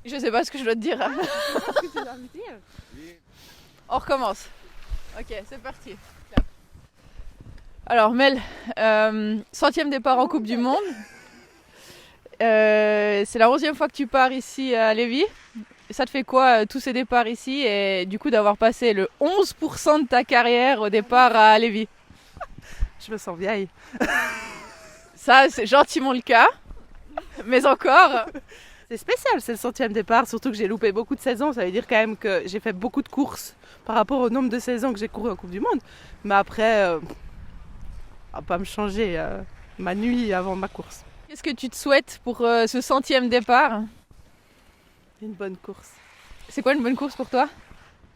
Je sais pas ce que je dois te dire. Qu'est-ce que tu dois me dire? On recommence. Ok, c'est parti. Clap. Alors Mel, centième départ en Coupe du Monde. C'est la 11e fois que tu pars ici à Lévis. Ça te fait quoi tous ces départs ici et du coup d'avoir passé le 11% de ta carrière au départ à Lévis? Je me sens vieille. Ça c'est gentiment le cas, mais encore. C'est spécial, c'est le centième départ, surtout que j'ai loupé beaucoup de saisons. Ça veut dire quand même que j'ai fait beaucoup de courses par rapport au nombre de saisons que j'ai couru en Coupe du Monde. Mais après, on va pas me changer ma nuit avant ma course. Qu'est-ce que tu te souhaites pour ce centième départ? Une bonne course. C'est quoi une bonne course pour toi?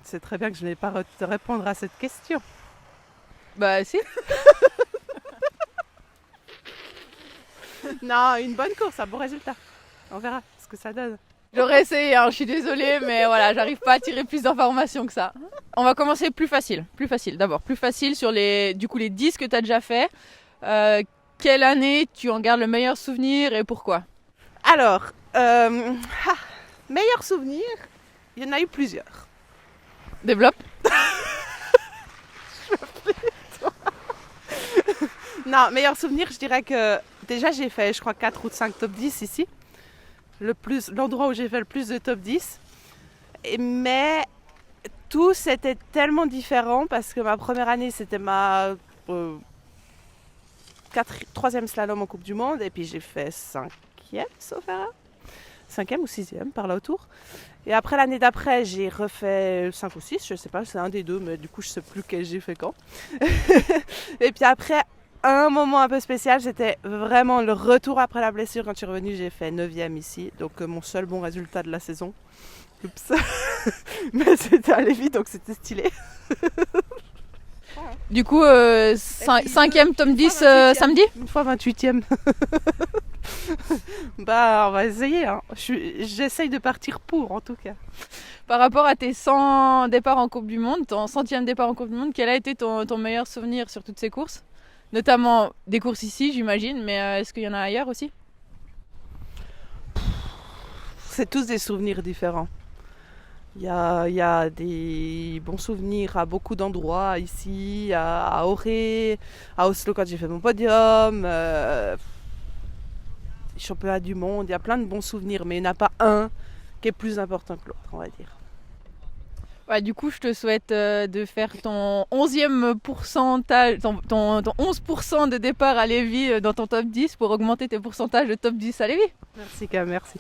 C'est très bien que je n'ai pas te répondre à cette question. Bah si. Non, une bonne course, un bon résultat. On verra ce que ça donne. J'aurais essayé, hein, je suis désolée, mais voilà, j'arrive pas à tirer plus d'informations que ça. On va commencer plus facile d'abord. Plus facile sur les 10 que tu as déjà fait. Quelle année tu en gardes le meilleur souvenir et pourquoi? Alors, meilleur souvenir, il y en a eu plusieurs. Développe. Non, meilleur souvenir, je dirais que déjà j'ai fait, je crois, 4 ou 5 top 10 ici. L'endroit où j'ai fait le plus de top 10. Mais tous étaient tellement différents parce que ma première année, c'était ma troisième slalom en Coupe du Monde. Et puis j'ai fait cinquième, sauf erreur. Cinquième ou sixième, par là autour. Et après, l'année d'après, j'ai refait 5 ou 6, je sais pas, c'est un des deux, mais du coup, je sais plus quel j'ai fait quand. Et puis après, un moment un peu spécial, c'était vraiment le retour après la blessure. Quand je suis revenue, j'ai fait 9e ici, donc mon seul bon résultat de la saison. Oups. Mais c'était à Lévis, donc c'était stylé. Du coup, 5e top 10 samedi? Une fois 28e. Bah, on va essayer. Hein. J'essaye de partir pour, en tout cas. Par rapport à tes 100 départs en Coupe du Monde, ton centième départ en Coupe du Monde, quel a été ton meilleur souvenir sur toutes ces courses? Notamment des courses ici, j'imagine, mais est-ce qu'il y en a ailleurs aussi? C'est tous des souvenirs différents. Il y a des bons souvenirs à beaucoup d'endroits, ici, à Auray, à Oslo quand j'ai fait mon podium, championnat du monde, il y a plein de bons souvenirs, mais il n'y en a pas un qui est plus important que l'autre, on va dire. Ouais, du coup, je te souhaite de faire ton 11e pourcentage, ton 11% de départ à Lévis dans ton top 10 pour augmenter tes pourcentages de top 10 à Lévis. Merci, Cam, merci.